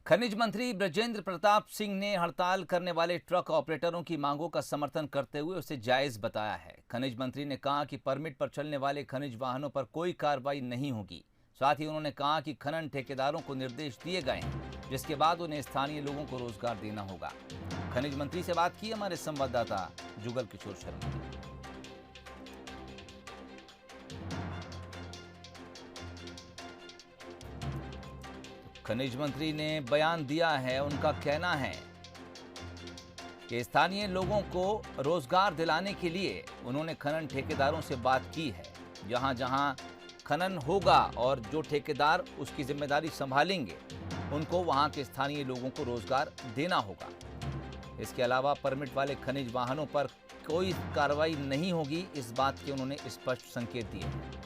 खनिज मंत्री बृजेंद्र प्रताप सिंह ने हड़ताल करने वाले ट्रक ऑपरेटरों की मांगों का समर्थन करते हुए उसे जायज बताया है। खनिज मंत्री ने कहा कि परमिट पर चलने वाले खनिज वाहनों पर कोई कार्रवाई नहीं होगी। साथ ही उन्होंने कहा कि खनन ठेकेदारों को निर्देश दिए गए हैं, जिसके बाद उन्हें स्थानीय लोगों को रोजगार देना होगा। खनिज मंत्री से बात की हमारे संवाददाता जुगल किशोर शर्मा ने। खनिज मंत्री ने बयान दिया है। उनका कहना है कि स्थानीय लोगों को रोजगार दिलाने के लिए उन्होंने खनन ठेकेदारों से बात की है। जहां जहां खनन होगा और जो ठेकेदार उसकी जिम्मेदारी संभालेंगे, उनको वहां के स्थानीय लोगों को रोजगार देना होगा। इसके अलावा परमिट वाले खनिज वाहनों पर कोई कार्रवाई नहीं होगी, इस बात के उन्होंने स्पष्ट संकेत दिए हैं।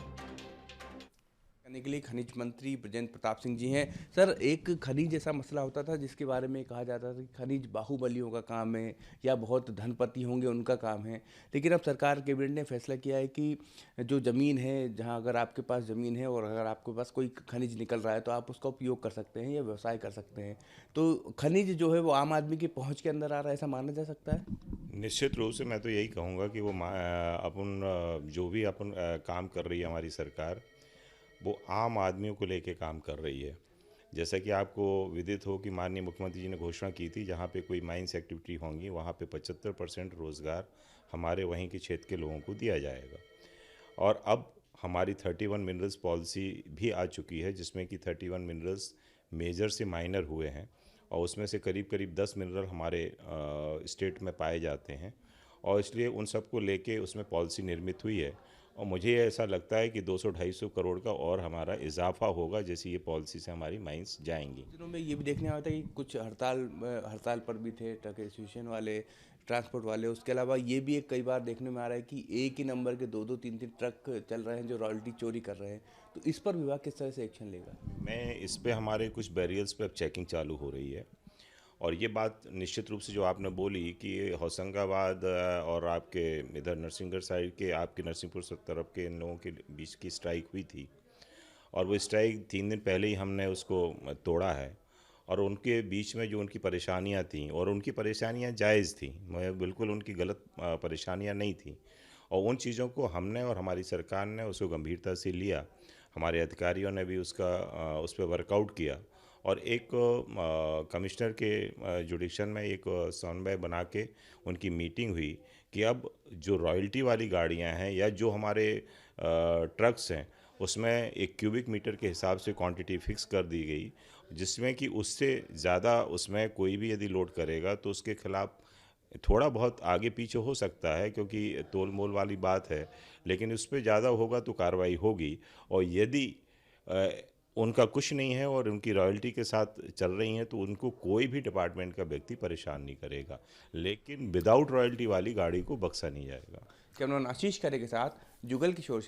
करने के लिए खनिज मंत्री बृजेंद्र प्रताप सिंह जी हैं। सर, एक खनिज जैसा मसला होता था जिसके बारे में कहा जाता था कि खनिज बाहुबलियों का काम है या बहुत धनपति होंगे उनका काम है। लेकिन अब सरकार कैबिनेट ने फैसला किया है कि जो ज़मीन है, जहां अगर आपके पास ज़मीन है और अगर आपके पास कोई खनिज निकल रहा है तो आप उसका उपयोग कर सकते हैं या व्यवसाय कर सकते हैं। तो खनिज जो है वो आम आदमी की पहुँच के अंदर आ रहा है, ऐसा माना जा सकता है? निश्चित रूप से मैं तो यही कहूँगा कि वो जो भी अपन काम कर रही है हमारी सरकार, वो आम आदमियों को लेके काम कर रही है। जैसा कि आपको विदित हो कि माननीय मुख्यमंत्री जी ने घोषणा की थी, जहाँ पे कोई माइंस एक्टिविटी होंगी वहाँ पे 75% रोज़गार हमारे वहीं के क्षेत्र के लोगों को दिया जाएगा। और अब हमारी 31 मिनरल्स पॉलिसी भी आ चुकी है, जिसमें कि 31 मिनरल्स मेजर से माइनर हुए हैं और उसमें से करीब करीब 10 मिनरल हमारे स्टेट में पाए जाते हैं और इसलिए उन सबको लेके उसमें पॉलिसी निर्मित हुई है। और मुझे ऐसा लगता है कि 200-250 करोड़ का और हमारा इजाफा होगा जैसे ये पॉलिसी से हमारी माइंस जाएंगी। दिनों में ये भी देखने आता है कि कुछ हड़ताल पर भी थे ट्रक एसोसिएशन वाले, ट्रांसपोर्ट वाले। उसके अलावा ये भी एक कई बार देखने में आ रहा है कि एक ही नंबर के 2-2 3-3 ट्रक चल रहे हैं जो रॉयल्टी चोरी कर रहे हैं। तो इस पर विभाग किस तरह से एक्शन लेगा? मैं इस पे हमारे कुछ बैरियर्स पे अब चेकिंग चालू हो रही है और ये बात निश्चित रूप से जो आपने बोली कि होशंगाबाद और आपके इधर नरसिंहगढ़ साइड के, आपके नरसिंहपुर तरफ के इन लोगों के बीच की स्ट्राइक हुई थी और वो स्ट्राइक 3 दिन पहले ही हमने उसको तोड़ा है। और उनके बीच में जो उनकी परेशानियां थीं और उनकी परेशानियां जायज़ थी, मैं बिल्कुल उनकी गलत परेशानियां नहीं थी और उन चीज़ों को हमने और हमारी सरकार ने उसको गंभीरता से लिया। हमारे अधिकारियों ने भी उस पर वर्कआउट किया और एक कमिश्नर के जुडिक्शन में एक समन्वय बना के उनकी मीटिंग हुई कि अब जो रॉयल्टी वाली गाड़ियां हैं या जो हमारे ट्रक्स हैं, उसमें एक क्यूबिक मीटर के हिसाब से क्वांटिटी फिक्स कर दी गई, जिसमें कि उससे ज़्यादा उसमें कोई भी यदि लोड करेगा तो उसके खिलाफ थोड़ा बहुत आगे पीछे हो सकता है, क्योंकि तोल मोल वाली बात है, लेकिन उस पर ज़्यादा होगा तो कार्रवाई होगी। और यदि अ, उनका कुछ नहीं है और उनकी रॉयल्टी के साथ चल रही हैं तो उनको कोई भी डिपार्टमेंट का व्यक्ति परेशान नहीं करेगा, लेकिन विदाउट रॉयल्टी वाली गाड़ी को बख्शा नहीं जाएगा। कैमरामैन आशीष खरे के साथ जुगल किशोर।